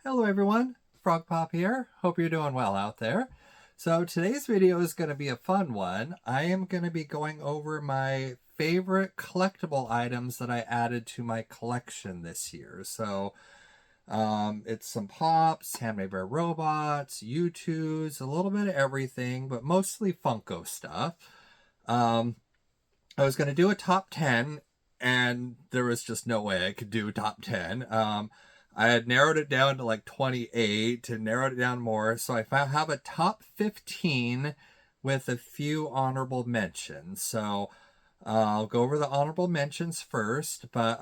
Hello everyone, Frog Pop here. Hope you're doing well out there. So today's video is going to be a fun one. I am going to be going over my favorite collectible items that I added to my collection this year. So it's some Pops, HMBR robots, YouTooz, a little bit of everything, but mostly Funko stuff. I was going to do a top 10 and there was just no way I could do top 10. I had narrowed it down to like 28 and narrowed it down more. So I have a top 15 with a few honorable mentions. So I'll go over the honorable mentions first, but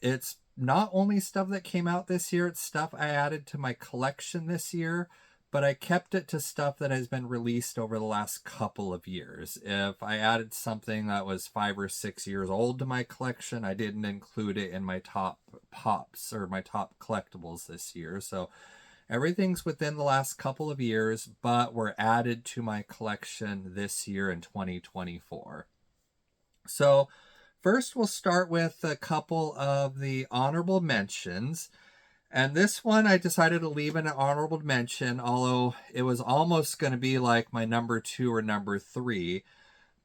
it's not only stuff that came out this year, it's stuff I added to my collection this year, but I kept it to stuff that has been released over the last couple of years. If I added something that was 5 or 6 years old to my collection, I didn't include it in my top Pops or my top collectibles this year. So everything's within the last couple of years, but were added to my collection this year in 2024. So first we'll start with a couple of the honorable mentions. And this one I decided to leave in an honorable mention, although it was almost going to be like my number 2 or number 3.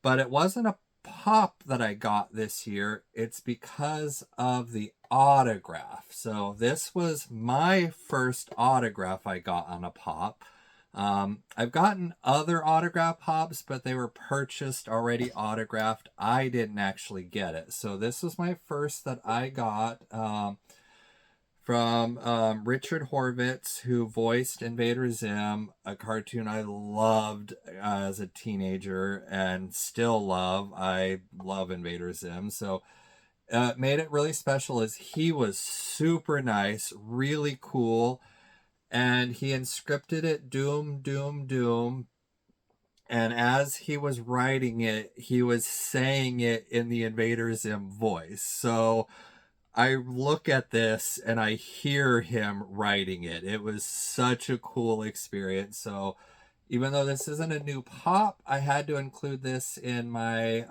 But it wasn't a Pop that I got this year. It's because of the autograph. So this was my first autograph I got on a Pop. I've gotten other autograph Pops, but they were purchased already autographed. I didn't actually get it. So this was my first that I got. From Richard Horvitz, who voiced Invader Zim, a cartoon I loved as a teenager and still love. I love Invader Zim. So made it really special as he was super nice, really cool, and he inscripted it Doom, Doom, Doom. And as he was writing it, he was saying it in the Invader Zim voice. So I look at this and I hear him writing it. It was such a cool experience. So even though this isn't a new Pop, I had to include this in my,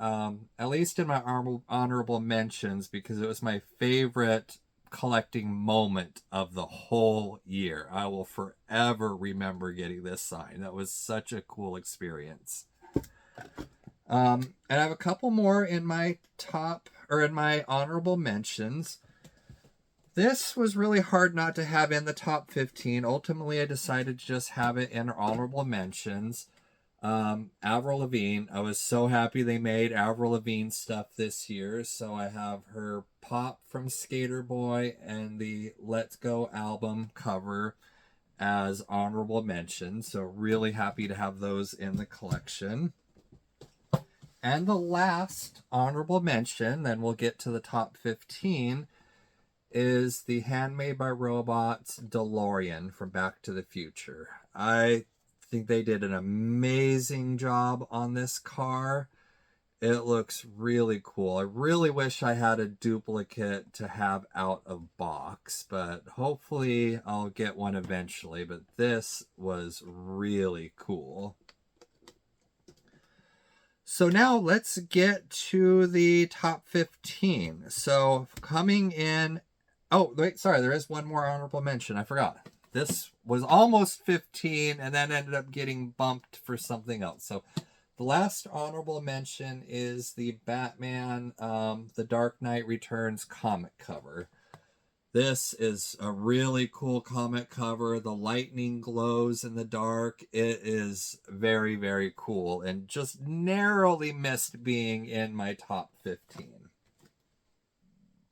at least in my honorable mentions, because it was my favorite collecting moment of the whole year. I will forever remember getting this sign. That was such a cool experience. And I have a couple more in my top, or in my honorable mentions. This was really hard not to have in the top 15. Ultimately, I decided to just have it in honorable mentions. Avril Lavigne. I was so happy they made Avril Lavigne stuff this year. So I have her Pop from Skater Boy and the Let's Go album cover as honorable mentions. So really happy to have those in the collection. And the last honorable mention, then we'll get to the top 15, is the Handmade by Robots DeLorean from Back to the Future. I think they did an amazing job on this car. It looks really cool. I really wish I had a duplicate to have out of box, but hopefully I'll get one eventually. But this was really cool. So now let's get to the top 15. So coming in... Oh, wait, sorry, there is one more honorable mention. I forgot. This was almost 15 and then ended up getting bumped for something else. So the last honorable mention is the Batman The Dark Knight Returns comic cover. This is a really cool comic cover. The lightning glows in the dark. It is very, very cool and just narrowly missed being in my top 15.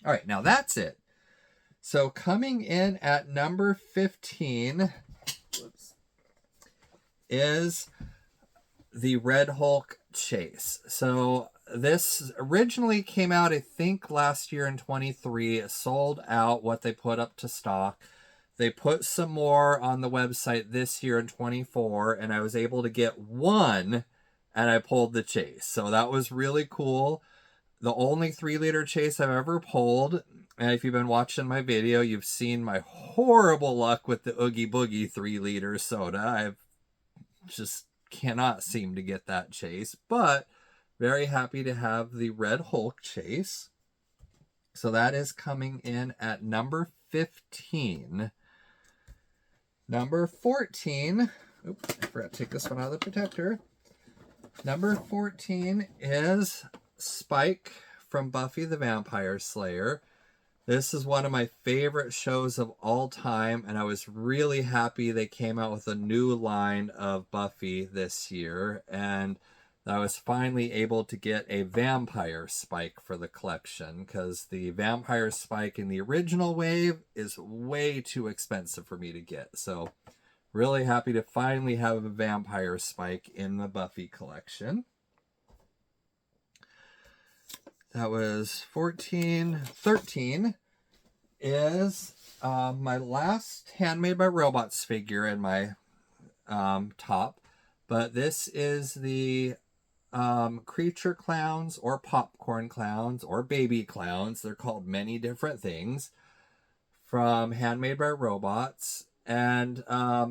All right, now that's it. So coming in at number 15 is the Red Hulk Chase. So this originally came out, I think, last year in 23. It sold out what they put up to stock. They put some more on the website this year in 24, and I was able to get one, and I pulled the Chase. So that was really cool. The only 3-liter Chase I've ever pulled. And if you've been watching my video, you've seen my horrible luck with the Oogie Boogie 3-liter soda. I've just cannot seem to get that Chase, but very happy to have the Red Hulk Chase. So that is coming in at number 15. Number 14. Oops, I forgot to take this one out of the protector. Number 14 is Spike from Buffy the Vampire Slayer. This is one of my favorite shows of all time, and I was really happy they came out with a new line of Buffy this year, and I was finally able to get a vampire Spike for the collection, because the vampire Spike in the original wave is way too expensive for me to get. So really happy to finally have a vampire Spike in the Buffy collection. That was 14. 13 is my last Handmade by Robots figure in my top. But this is the creature clowns, or popcorn clowns, or baby clowns. They're called many different things, from Handmade by Robots. And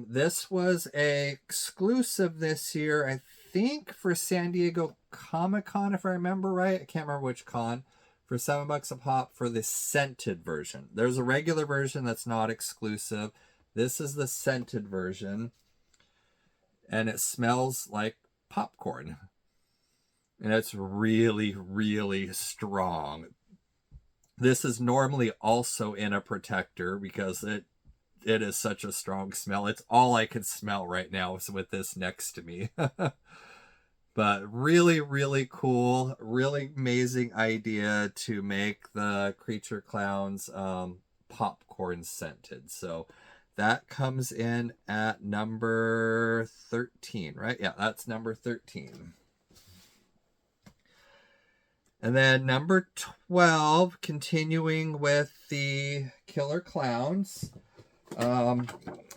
this was a exclusive this year, I think, for San Diego Comic-Con, if I remember right. I can't remember which con. For $7 a pop for the scented version. There's a regular version that's not exclusive. This is the scented version. And it smells like popcorn. And it's really, really strong. This is normally also in a protector because it is such a strong smell. It's all I can smell right now with this next to me. But really, really cool, really amazing idea to make the creature clowns popcorn scented. So that comes in at number 13, right? Yeah, that's number 13. And then number 12, continuing with the Killer Clowns.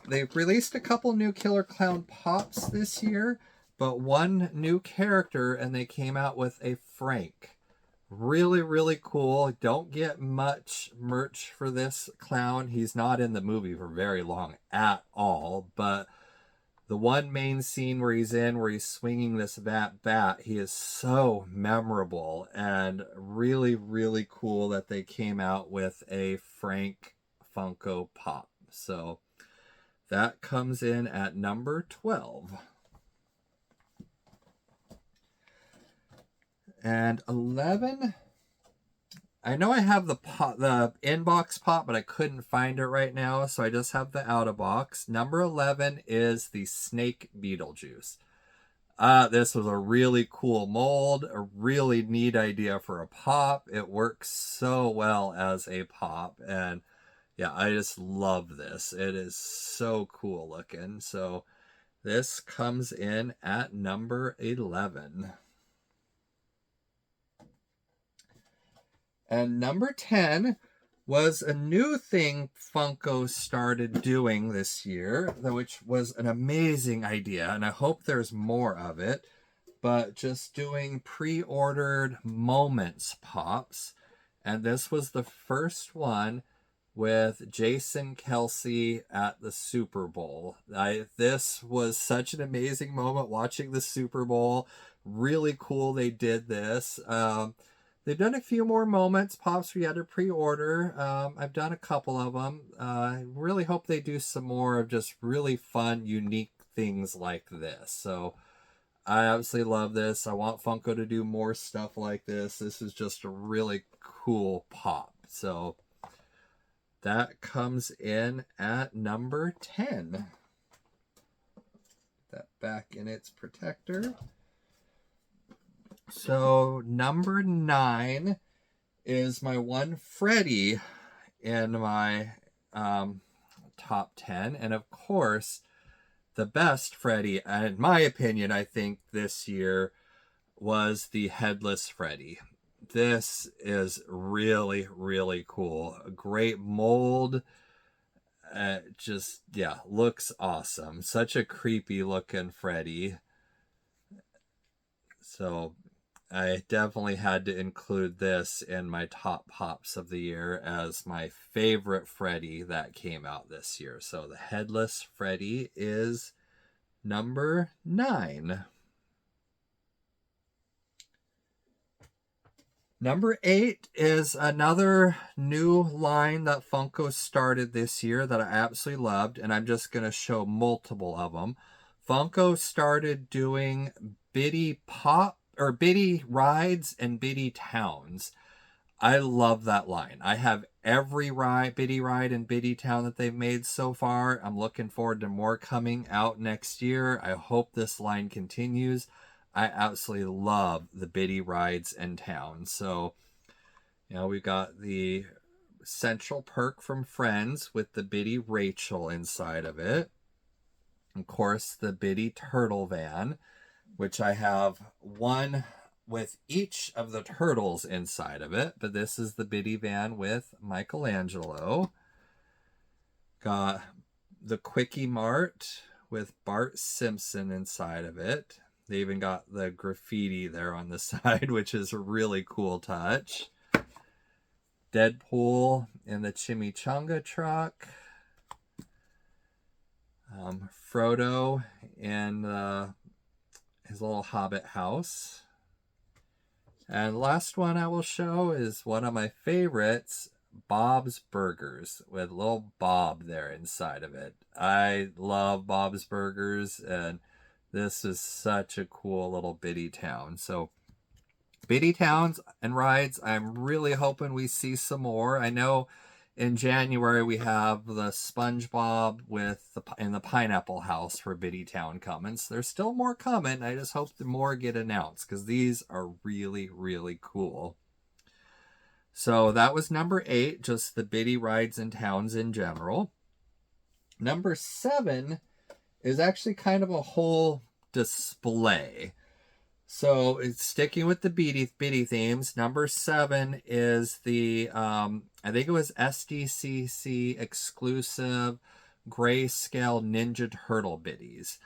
They've released a couple new Killer Clown pops this year, but one new character, and they came out with a Frank. Really, really cool. Don't get much merch for this clown. He's not in the movie for very long at all, but the one main scene where he's swinging this bat, he is so memorable, and really, really cool that they came out with a Frank Funko Pop. So that comes in at number 12. And 11, I know I have the inbox pop, but I couldn't find it right now, so I just have the out of box. Number 11 is the Snake Beetlejuice. This was a really cool mold, a really neat idea for a pop. It works so well as a pop, and yeah, I just love this. It is so cool looking. So this comes in at number 11. And number 10 was a new thing Funko started doing this year, which was an amazing idea, and I hope there's more of it, but just doing pre-ordered Moments Pops. And this was the first one with Jason Kelsey at the Super Bowl. This was such an amazing moment watching the Super Bowl. Really cool they did this. They've done a few more Moments Pops we had to pre-order. I've done a couple of them. I really hope they do some more of just really fun, unique things like this. So I absolutely love this. I want Funko to do more stuff like this. This is just a really cool pop. So that comes in at number 10. Put that back in its protector. So number 9 is my one Freddy in my top 10. And of course, the best Freddy, in my opinion, I think this year was the Headless Freddy. This is really, really cool. A great mold. Just, yeah, looks awesome. Such a creepy looking Freddy. So I definitely had to include this in my top pops of the year as my favorite Freddy that came out this year. So the Headless Freddy is number 9. Number 8 is another new line that Funko started this year that I absolutely loved, and I'm just going to show multiple of them. Funko started doing Biddy Pop or Biddy Rides and Biddy Towns. I love that line. I have every Biddy Ride and Biddy Town that they've made so far. I'm looking forward to more coming out next year. I hope this line continues. I absolutely love the Biddy Rides and Towns. So, we've got the Central Perk from Friends with the Biddy Rachel inside of it. Of course, the Biddy Turtle Van, which I have one with each of the turtles inside of it, but this is the Biddy van with Michelangelo. Got the Quickie Mart with Bart Simpson inside of it. They even got the graffiti there on the side, which is a really cool touch. Deadpool in the Chimichanga truck. Frodo in his little hobbit house. And last one I will show is one of my favorites, Bob's Burgers, with little Bob there inside of it. I love Bob's Burgers, and this is such a cool little Biddy town. So Biddy Towns and rides, I'm really hoping we see some more. I know in January we have the SpongeBob in the Pineapple House for Biddy Town coming. So there's still more coming. I just hope the more get announced because these are really, really cool. So that was number 8, just the Biddy rides and towns in general. Number 7 is actually kind of a whole display. So it's sticking with the Biddy themes. Number 7 is the, I think it was SDCC exclusive grayscale Ninja Turtle Biddies.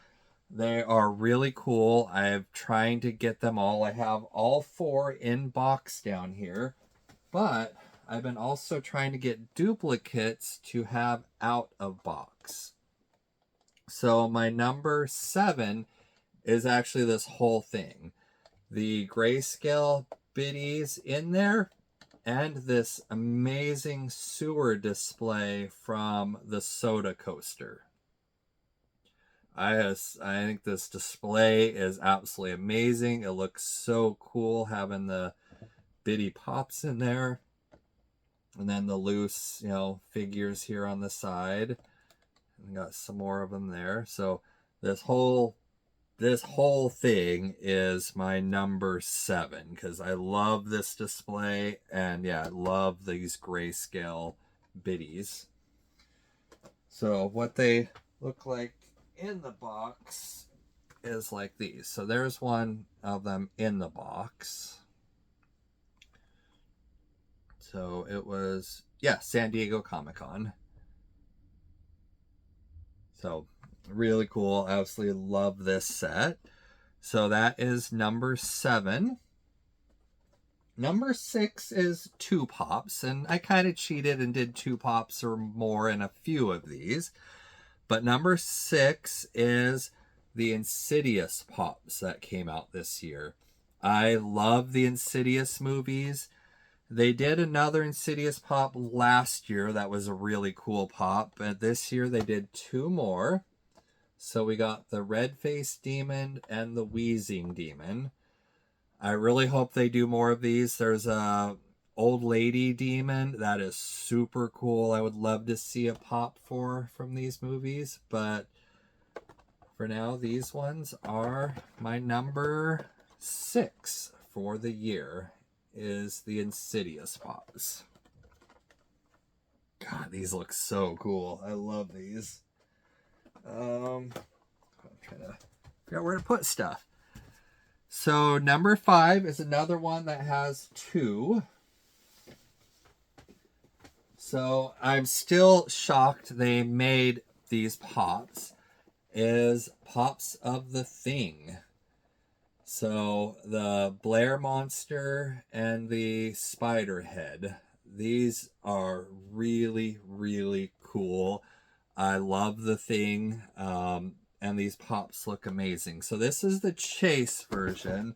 They are really cool. I'm trying to get them all. I have all 4 in box down here, but I've been also trying to get duplicates to have out of box. So my number 7 is actually this whole thing. The grayscale biddies in there and this amazing sewer display from the soda coaster. I think this display is absolutely amazing. It looks so cool having the Biddy Pops in there. And then the loose, figures here on the side. And got some more of them there. So this whole thing is my number 7 because I love this display, and I love these grayscale biddies. So what they look like in the box is like these. So there's one of them in the box. So it was, San Diego Comic-Con. So really cool. I absolutely love this set. So that is number 7. Number 6 is 2 pops, and I kind of cheated and did 2 pops or more in a few of these. But number 6 is the Insidious pops that came out this year. I love the Insidious movies. They did another Insidious pop last year that was a really cool pop, but this year they did 2 more. So we got the Red-Faced Demon and the Wheezing Demon. I really hope they do more of these. There's a old lady demon that is super cool. I would love to see a pop from these movies, but for now, these ones are my number 6 for the year, is the Insidious pops. God, these look so cool. I love these. I'm trying to figure out where to put stuff. So number 5 is another one that has 2. So I'm still shocked they made these pops. Is Pops of the Thing. So the Blair Monster and the Spider Head. These are really, really cool. I love the Thing. And these pops look amazing. So this is the chase version.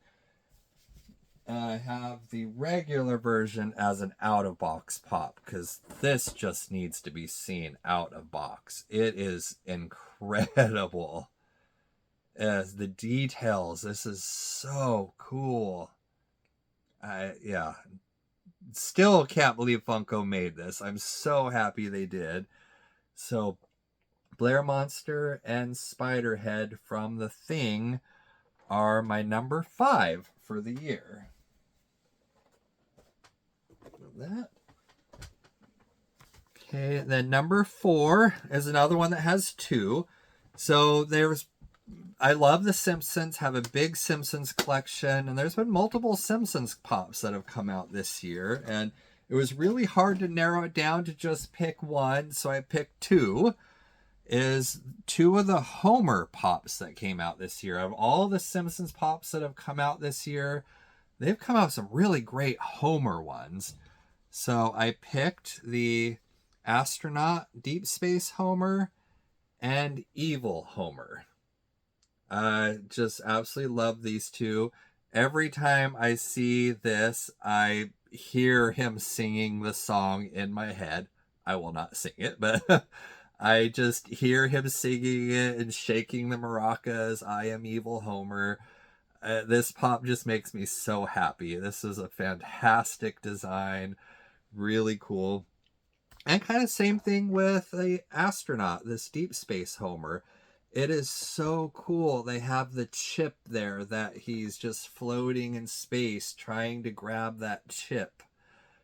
And I have the regular version as an out-of-box pop, because this just needs to be seen out of box. It is incredible. As the details, this is so cool. Yeah. Still can't believe Funko made this. I'm so happy they did. So, Blair Monster and Spiderhead from The Thing are my number 5 for the year. That. Okay, then number 4 is another one that has 2. So I love The Simpsons, have a big Simpsons collection, and there's been multiple Simpsons pops that have come out this year, and it was really hard to narrow it down to just pick one, so I picked 2. Is 2 of the Homer pops that came out this year. Of all the Simpsons pops that have come out this year, they've come out with some really great Homer ones. So I picked the Astronaut Deep Space Homer and Evil Homer. I just absolutely love these 2. Every time I see this, I hear him singing the song in my head. I will not sing it, but I just hear him singing it and shaking the maracas. I am Evil Homer. This pop just makes me so happy. This is a fantastic design. Really cool. And kind of same thing with the astronaut, this Deep Space Homer. It is so cool. They have the chip there that he's just floating in space trying to grab that chip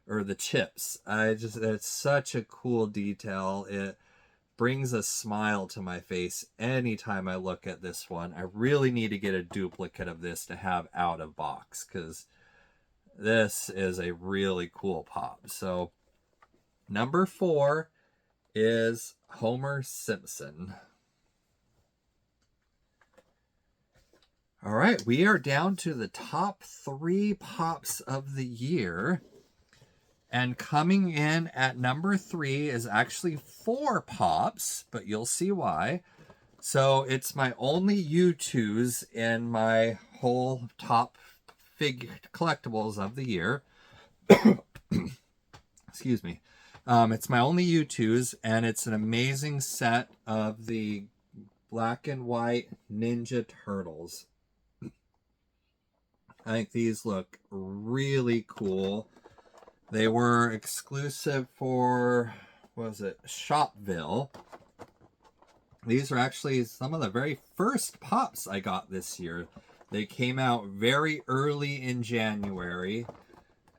or the chips. It's such a cool detail. It brings a smile to my face anytime I look at this one. I really need to get a duplicate of this to have out of box, because this is a really cool pop. So number 4 is Homer Simpson. All right, we are down to the top 3 pops of the year. And coming in at number 3 is actually 4 pops, but you'll see why. So it's my only YouTooz in my whole top collectibles of the year. Excuse me. It's my only YouTooz, and it's an amazing set of the black and white Ninja Turtles. I think these look really cool. They were exclusive for, what was it, Shopville. These are actually some of the very first pops I got this year. They came out very early in January,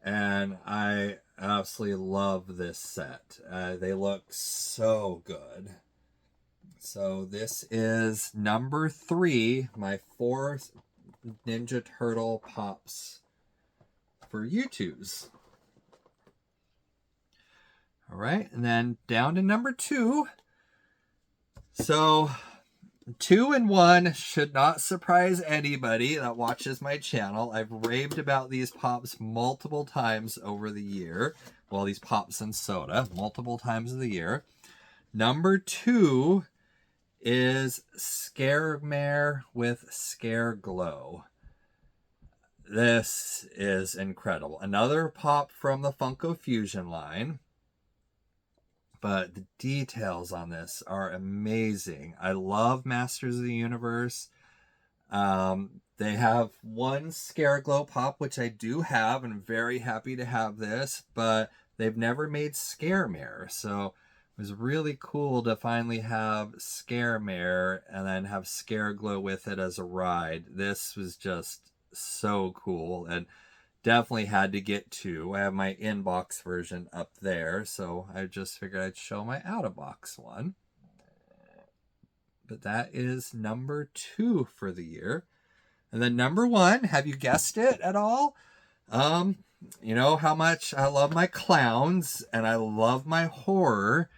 and I absolutely love this set. They look so good. So this is number 3, my 4 Ninja Turtle pops for YouTooz. All right, and then down to number 2. So 2 and 1 should not surprise anybody that watches my channel. I've raved about these pops multiple times over the year. Well, these pops and soda, multiple times of the year. Number 2 is Scaremare with Scare Glow. This is incredible. Another pop from the Funko Fusion line. But the details on this are amazing. I love Masters of the Universe. They have one Scare Glow pop, which I do have, and I'm very happy to have this, but they've never made Scaremare. So it was really cool to finally have Scaremare and then have Scare Glow with it as a ride. This was just so cool, and definitely had to get 2. I have my inbox version up there, so I just figured I'd show my out-of-box one. But that is number 2 for the year. And then number 1, have you guessed it at all? You know how much I love my clowns and I love my horror.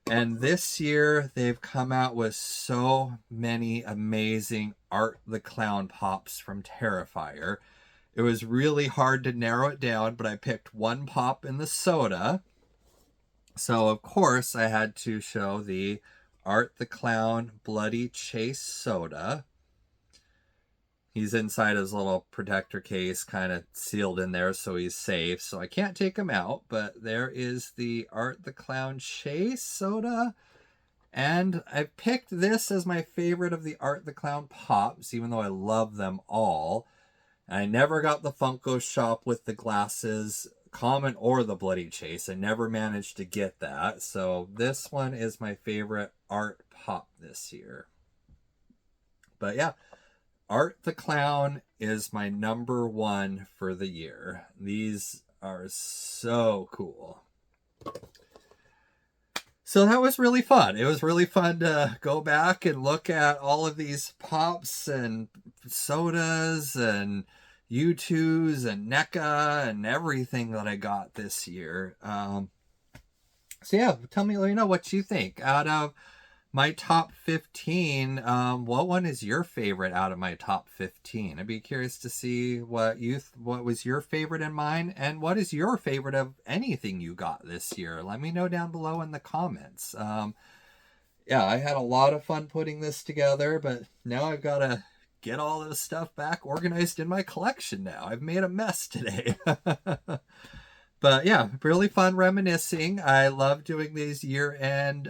And this year they've come out with so many amazing Art the Clown pops from Terrifier. It was really hard to narrow it down, but I picked one pop in the soda. So, of course, I had to show the Art the Clown Bloody Chase soda. He's inside his little protector case, kind of sealed in there, so he's safe. So I can't take him out, but there is the Art the Clown Chase soda. And I picked this as my favorite of the Art the Clown Pops, even though I love them all. I never got the Funko Shop with the glasses, common or the Bloody Chase. I never managed to get that. So this one is my favorite Art Pop this year. But yeah, Art the Clown is my #1 for the year. These are so cool. So that was really fun. It was really fun to go back and look at all of these pops and sodas and YouTooz and NECA and everything that I got this year. So yeah, tell me, let me know what you think. Out of my top 15, what one is your favorite out of my top 15? I'd be curious to see what was your favorite and mine, and what is your favorite of anything you got this year. Let me know down below in the comments. Yeah, I had a lot of fun putting this together, but now I've got to get all this stuff back organized in my collection now. I've made a mess today. But yeah, really fun reminiscing. I love doing these year-end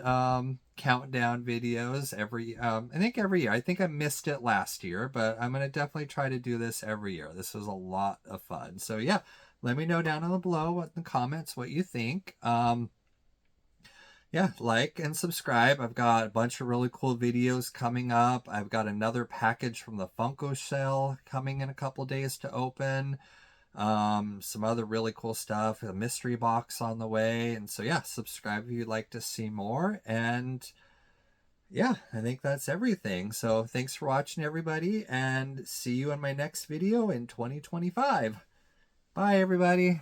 countdown videos I think every year. I think I missed it last year, but I'm going to definitely try to do this every year. This was a lot of fun. So yeah, let me know down below in the comments what you think. Yeah, like and subscribe. I've got a bunch of really cool videos coming up. I've got another package from the Funko sale coming in a couple days to open. Some other really cool stuff, a mystery box on the way. And so yeah, subscribe if you'd like to see more. And yeah, I think that's everything. So thanks for watching, everybody, and see you in my next video in 2025. Bye, everybody.